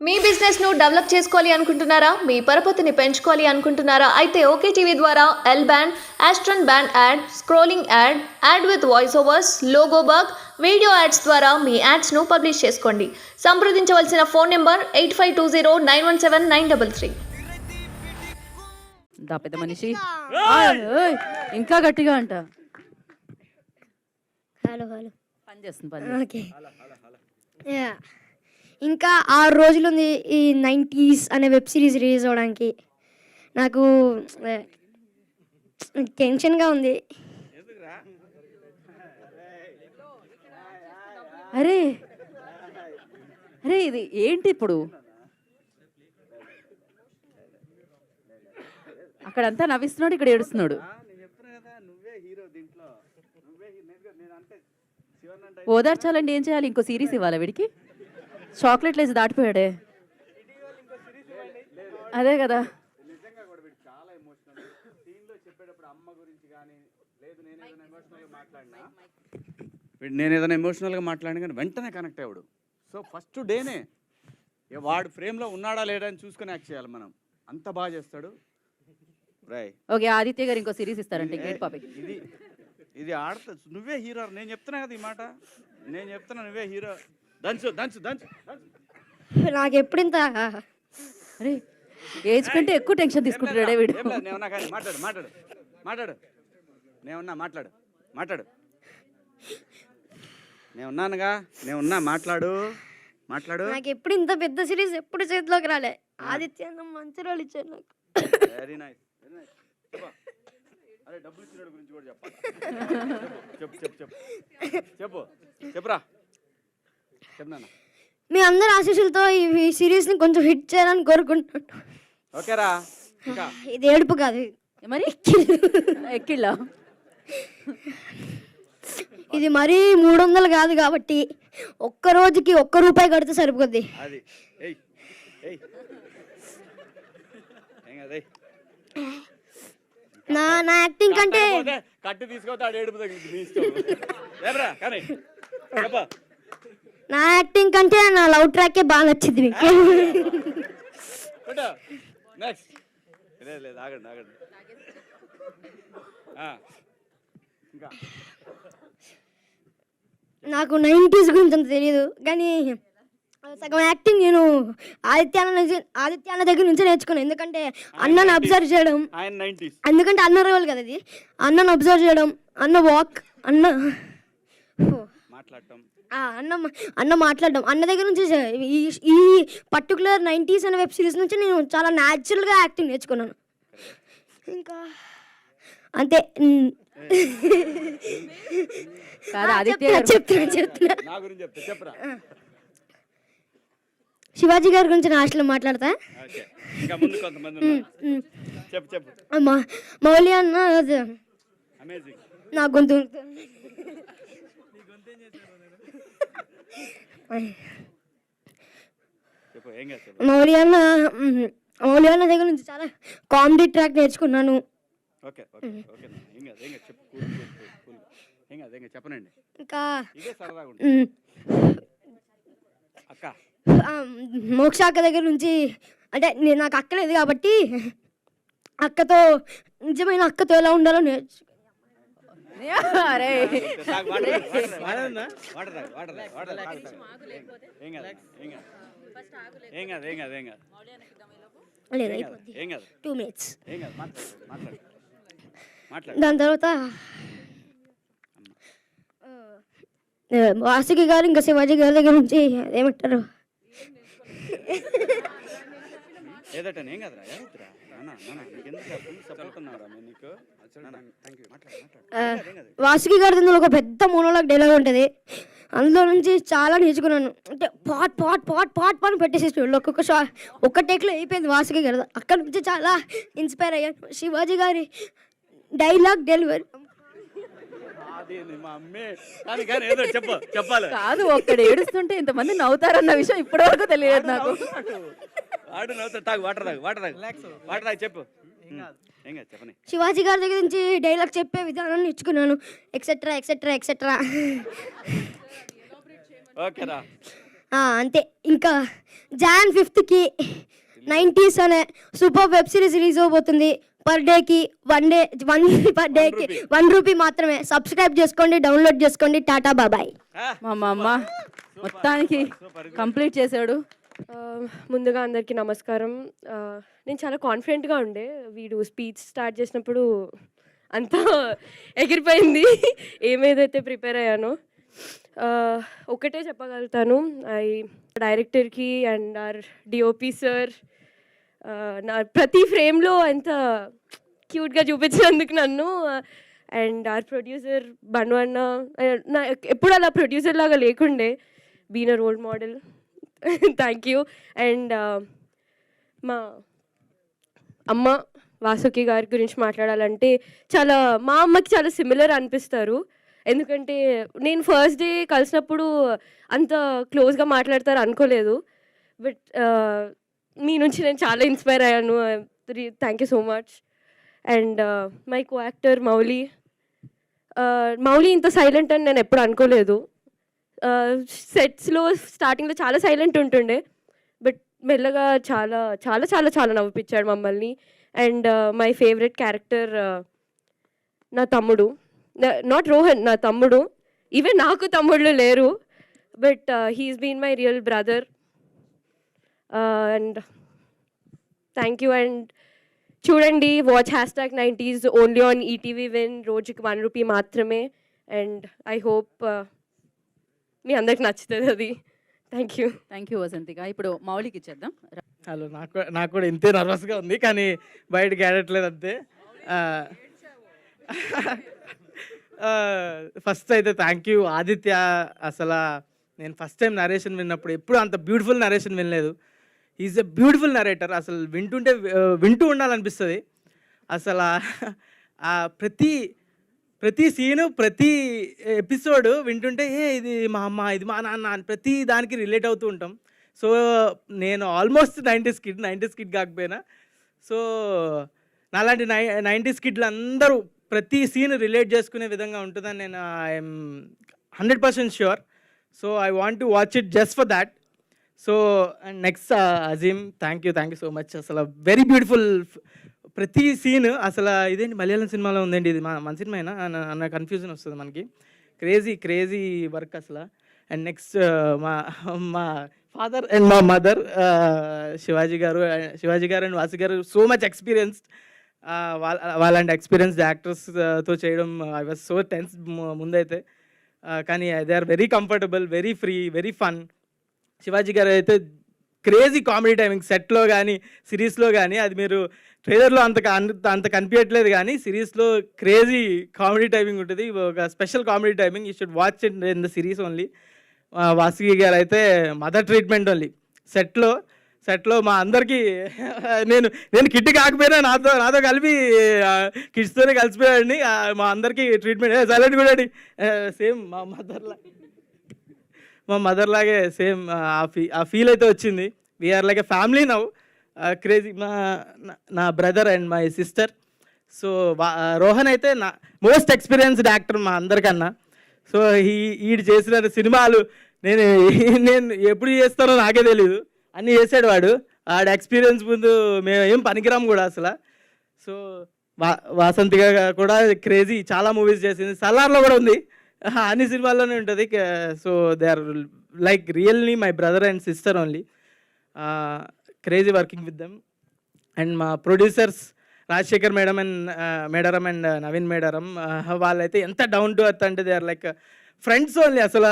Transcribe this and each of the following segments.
మీ business ను develop చేసుకోవాలి అనుకుంటున్నారా? మీ పరపతిని పెంచుకోవాలి అనుకుంటున్నారా? అయితే ఓకే టీవీ ద్వారా L band, Aston band ad, scrolling ad, ad with voice overs, logo bug, video ads ద్వారా మీ యాడ్స్ ను పబ్లిష్ చేసుకోండి. సంప్రదించవలసిన ఫోన్ నెంబర్ 8520917933. దా పెద్ద మనిషి ఇంకా గట్టిగా అంట. హలో హలో పని చేస్తుంది పని. ఓకే ఇంకా 6 రోజులు ఉంది ఈ 90s అనే వెబ్ సిరీస్ రిలీజ్ అవ్వడానికి. నాకు టెన్షన్గా ఉంది. అరే అరే ఇది ఏంటి ఇప్పుడు? అక్కడంతా నవ్విస్తున్నాడు, ఇక్కడ ఏడుస్తున్నాడు. ఓదార్చాలండి, ఏం చేయాలి? ఇంకో సిరీస్ ఇవ్వాలా వీడికి? చాక్లెట్లు వేసి దాటిపోయాడే. అదే కదా. నేను ఏదైనా ఎమోషనల్గా మాట్లాడినా కానీ వెంటనే కనెక్ట్ అయ్యాడు. సో ఫస్ట్ డేనే వాడు ఫ్రేమ్లో ఉన్నాడా లేడా అని చూసుకొని యాక్ట్ చేయాలి మనం. అంత బాగా చేస్తాడు. ఓకే, ఆదిత్య గారు ఇంకో సిరీస్ ఇస్తారంటే గేట్ పాపి. ఇది ఆడతా. నువ్వే హీరో. నేను చెప్తున్నా కదా ఈ మాట. నేను చెప్తున్నా నువ్వే హీరో. దంచు దంచు దంచు. నాకు ఎప్పుడు ఇంత అరే ఏజ్ కంటే ఎక్కువ టెన్షన్ తీసుకుంటున్నాడే వీడు. నేనున్నా కానీ మాట్లాడు మాట్లాడు మాట్లాడు. నేనున్నా మాట్లాడు మాట్లాడు. నేనున్నానుగా. నేనున్నా మాట్లాడు మాట్లాడు. నాకు ఎప్పుడు ఇంత పెద్ద సిరీస్ ఎప్పుడు చేతిలోకి రాలే. ఆదిత్య అన్న మంచి రోల్ ఇచ్చాడు నాకు. Very nice very nice. అరే డబ్బులు ఇచ్చినోడి గురించి కూడా చెప్పాలి. చెప్పు చెప్పు చెప్పు చెప్పు చెప్పురా. చెప్తున్నా. మీ అందరి ఆశీస్సులతో ఈ సిరీస్ని కొంచెం హిట్ చేయాలని కోరుకుంటున్నాను. ఓకేరా. ఇంకా ఇది ఏడుపు కాదు మరి ఎక్కిళ్ళా. ఇది మరీ 300 కాదు కాబట్టి ఒక్క రోజుకి ₹1 కడితే సరిపోద్ది. అది ఏయ్ ఏయ్ ఏంగదే. నా యాక్టింగ్ కంటే కట్టు తీసుకోతాడు. ఏడుపు తగ్గింది నీ ఇష్టం. లేబరా కానీ చెప్పా. నా యాక్టింగ్ కంటే నా లవ్ ట్రాకే బాగా నచ్చింది మీకు. నెక్స్ట్. లేదు లేదు ఆగండి ఆగండి. ఇంకా నాకు 90s గురించి అంత తెలియదు కానీ సగం యాక్టింగ్ నేను ఆదిత్య అన్న దగ్గర నుంచి నేర్చుకున్నాను. ఎందుకంటే అన్నను అబ్జర్వ్ చేయడం. ఎందుకంటే అన్న రోల్ కదా ఇది. అన్నను అబ్జర్వ్ చేయడం, అన్న వాక్, అన్న మాట్లాడటం, అన్న మాట్లాడడం, అన్న దగ్గర నుంచి ఈ పర్టికులర్ 90s అనే వెబ్ సిరీస్ నుంచి నేను చాలా న్యాచురల్గా యాక్టింగ్ నేర్చుకున్నాను. ఇంకా అంతే. చెప్తున్నా. శివాజీ గారి గురించి నా హాస్టల్లో మాట్లాడతా. మౌలి అన్న నా గొంతు మౌలి అన్న దగ్గర నుంచి చాలా కామెడీ ట్రాక్ నేర్చుకున్నాను. ఇంకా మోక్ష అక్క దగ్గర నుంచి అంటే నాకు అక్క లేదు కాబట్టి అక్కతో నిజమైన అక్కతో ఎలా ఉండాలో నేర్చు. దాని తర్వాత వాసుకి గారు ఇంకా శివాజీ గారి దగ్గర నుంచి ఏమంటారు వాసుకి గారి దగ్గర ఒక పెద్ద మోనోలాగ్ డైలాగ్ ఉంటుంది. అందులో నుంచి చాలా నేర్చుకున్నాను. అంటే పాట్ పాట్ పాట్ పాట్ పాట్ పెట్టేసేసి ఒక్క టేక్లో అయిపోయింది వాసుకి గారు. అక్కడ నుంచి చాలా ఇన్స్పైర్ అయ్యాను. శివాజీ గారి డైలాగ్ డెలివరీ కాదు, ఒక్కడ ఏడుస్తుంటే ఇంతమంది నవ్వుతారన్న విషయం ఇప్పటి వరకు తెలియదు నాకు. చెప్పు. శివాజీ గారి దగ్గర నుంచి డైలాగ్ చెప్పే విధానం నేర్చుకున్నాను. Etcetera etcetera etcetera. ఓకేరా. అంతే. ఇంకా జాన్ 5కి 90s అనే సూపర్ వెబ్ సిరీస్ రిలీజ్ అవబోతుంది. పర్ డేకి పర్ డేకి ₹1 మాత్రమే. సబ్స్క్రైబ్ చేసుకోండి, డౌన్లోడ్ చేసుకోండి. టాటా బాబాయ్. మా అమ్మ మొత్తానికి కంప్లీట్ చేశాడు. ముందుగా అందరికీ నమస్కారం. నేను చాలా కాన్ఫిడెంట్గా ఉండే. వీడు స్పీచ్ స్టార్ట్ చేసినప్పుడు అంతా ఎగిరిపోయింది ఏమేదైతే ప్రిపేర్ అయ్యానో. ఒకటే చెప్పగలుగుతాను, డైరెక్టర్కి అండ్ ఆర్ డిఓపి సార్ నా ప్రతి ఫ్రేమ్లో ఎంత క్యూట్గా చూపించినందుకు నన్ను, అండ్ ఆర్ ప్రొడ్యూసర్ బను అన్న. నా ఎప్పుడు అలా ప్రొడ్యూసర్ లాగా లేకుండే, been a role model. Thank you. And మా అమ్మ వాసుకి గారి గురించి మాట్లాడాలంటే మా అమ్మకి చాలా సిమిలర్ అనిపిస్తారు. ఎందుకంటే నేను ఫస్ట్ డే కలిసినప్పుడు అంత క్లోజ్గా మాట్లాడతారు అనుకోలేదు. బట్ మీ నుంచి నేను చాలా ఇన్స్పైర్ అయ్యాను. Thank you so much. And my co actor Mouli ఇంత సైలెంట్ అని నేను ఎప్పుడు అనుకోలేదు. సెట్స్లో స్టార్టింగ్లో చాలా సైలెంట్ ఉంటుండే, బట్ మెల్లగా చాలా చాలా చాలా చాలా నవ్విపించాడు మమ్మల్ని. అండ్ మై ఫేవరెట్ క్యారెక్టర్ నా తమ్ముడు, నాట్ రోహన్, నా తమ్ముడు. ఈవెన్ నాకు తమ్ముళ్ళు లేరు, but he's been my real brother. And thank you. And చూడండి, watch #90s only on ETV Win. రోజుకి ₹1 మాత్రమే. అండ్ ఐ హోప్ మీ అందరికి నచ్చుతుంది అది. Thank you Vasanthika. ఇప్పుడు మౌలికి ఇచ్చేద్దాం. హలో, నాకు కూడా ఇంతే నర్వస్గా ఉంది, కానీ బయటకి ఆడట్లేదు అంతే. ఫస్ట్ అయితే థ్యాంక్ యూ ఆదిత్య. అసలు నేను ఫస్ట్ టైం నరేషన్ విన్నప్పుడు ఎప్పుడు అంత బ్యూటిఫుల్ నరేషన్ వినలేదు. Is a beautiful narrator. అసలు వింటూ ఉండాలనిపిస్తుంది. అసలు ప్రతి సీను, ప్రతి ఎపిసోడ్ వింటుంటే ఇది మా అమ్మ, ఇది మా నాన్న అని ప్రతి దానికి రిలేట్ అవుతూ ఉంటాం. సో నేను ఆల్మోస్ట్ 90s కిడ్ కాకపోయినా, సో నాలాంటి 90s కిడ్లు అందరూ ప్రతి సీన్ రిలేట్ చేసుకునే విధంగా ఉంటుందని నేను I'm 100% sure. So I want to watch it just for that. So and next Azeem, thank you so much. అసలు వెరీ బ్యూటిఫుల్ ప్రతి సీన్. అసలు ఇదేంటి మలయాళం సినిమాలో ఉందండి, ఇది మన సినిమా అయినా అన్న కన్ఫ్యూజన్ వస్తుంది మనకి. క్రేజీ వర్క్ అసలు. అండ్ నెక్స్ట్ మా ఫాదర్ అండ్ మా మదర్ శివాజీ గారు అండ్ వాసు గారు, సో మచ్ ఎక్స్పీరియన్స్డ్. వాళ్ళంటి ఎక్స్పీరియన్స్డ్ యాక్టర్స్తో చేయడం ఐ వాజ్ సో టెన్స్ ముందైతే, కానీ they are very comfortable, very free, very fun. Shivaji గారు అయితే క్రేజీ కామెడీ టైమింగ్ సెట్లో కానీ సిరీస్లో కానీ, అది మీరు ట్రైలర్లో అంత కనిపించట్లేదు, కానీ సిరీస్లో క్రేజీ కామెడీ టైమింగ్ ఉంటుంది. ఒక special comedy timing. You should watch it in the series only. Vasuki గారు అయితే మదర్ ట్రీట్మెంట్ ఓన్లీ. సెట్లో మా అందరికీ నేను కిడ్ కాకపోయినా నాతో కలిపి కిడ్స్తోనే కలిసిపోయాడిని. మా అందరికీ ట్రీట్మెంట్ సైలెంట్ కూడా సేమ్ మా మదర్ లాగే సేమ్ ఆ ఫీల్ అయితే వచ్చింది. We are like a family now. Crazy. నా brother and my sister. So Rohan అయితే నా మోస్ట్ ఎక్స్పీరియన్స్డ్ యాక్టర్ మా అందరికన్నా. సో ఈడు చేసిన సినిమాలు నేను ఎప్పుడు చేస్తానో నాకే తెలీదు, అన్నీ చేసాడు వాడు. ఆడ ఎక్స్పీరియన్స్ ముందు మేము ఏం పనికిరాము కూడా అసలు. సో వాసంతిగా కూడా క్రేజీ చాలా మూవీస్ చేసింది. సలార్లో కూడా ఉంది, అన్ని సినిమాల్లోనే ఉంటుంది. So they are like really my brother and sister only. Crazy working with them. And మా ప్రొడ్యూసర్స్ రాజశేఖర్ మేడారం అండ్ నవీన్ మేడారం, వాళ్ళైతే ఎంత డౌన్ టు ఎర్త్ అంటే they are like friends only. అసలు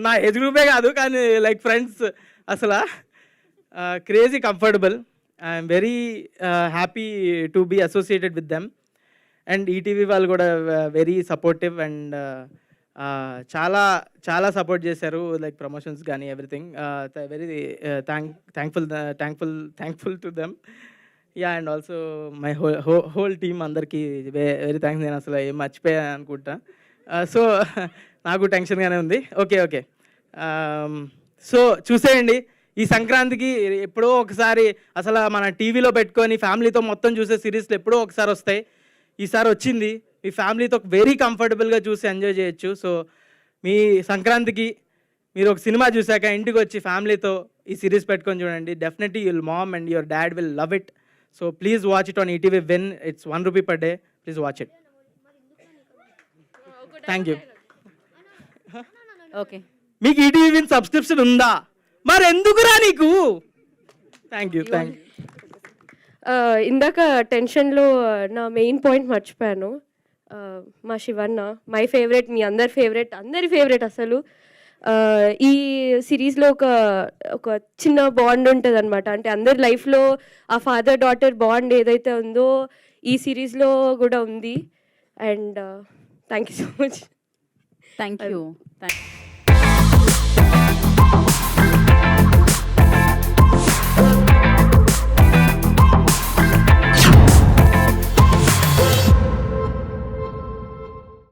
నా ఏజ్ గ్రూపే కాదు, కానీ లైక్ ఫ్రెండ్స్. అసలు crazy comfortable. I'm very happy to be associated with them. And ETV వాళ్ళు కూడా వెరీ సపోర్టివ్ అండ్ చాలా సపోర్ట్ చేశారు, లైక్ ప్రమోషన్స్ కానీ everything. Very thankful to them. Yeah, and also my whole team అందరికీ very thanks. నేను అసలు ఏం మర్చిపోయాను అనుకుంటా. సో నాకు టెన్షన్గానే ఉంది. ఓకే. సో చూసేయండి ఈ సంక్రాంతికి. ఎప్పుడో ఒకసారి అసలు మన టీవీలో పెట్టుకొని ఫ్యామిలీతో మొత్తం చూసే సిరీస్లు ఎప్పుడో ఒకసారి వస్తాయి. ఈసారి వచ్చింది, మీ ఫ్యామిలీతో వెరీ కంఫర్టబుల్గా చూసి ఎంజాయ్ చేయొచ్చు. సో మీ సంక్రాంతికి మీరు ఒక సినిమా చూసాక ఇంటికి వచ్చి ఫ్యామిలీతో ఈ సిరీస్ పెట్టుకొని చూడండి. Definitely your mom and your dad will love it. So please watch it on ETV when it's ₹1 per day. Please watch it. Thank you. Okay. మీకు ఈటీవీ విన్ సబ్స్క్రిప్షన్ ఉందా? మరి ఎందుకురా నీకు? Thank you. ఇందాక టెన్షన్లో నా మెయిన్ పాయింట్ మర్చిపోయాను. మా శివన్న మై ఫేవరెట్, మీ అందరి ఫేవరెట్ అసలు. ఈ సిరీస్లో ఒక చిన్న బాండ్ ఉంటుంది అనమాట. అంటే అందరి లైఫ్లో ఆ ఫాదర్ డాటర్ బాండ్ ఏదైతే ఉందో ఈ సిరీస్లో కూడా ఉంది. And thank you so much. Thank you.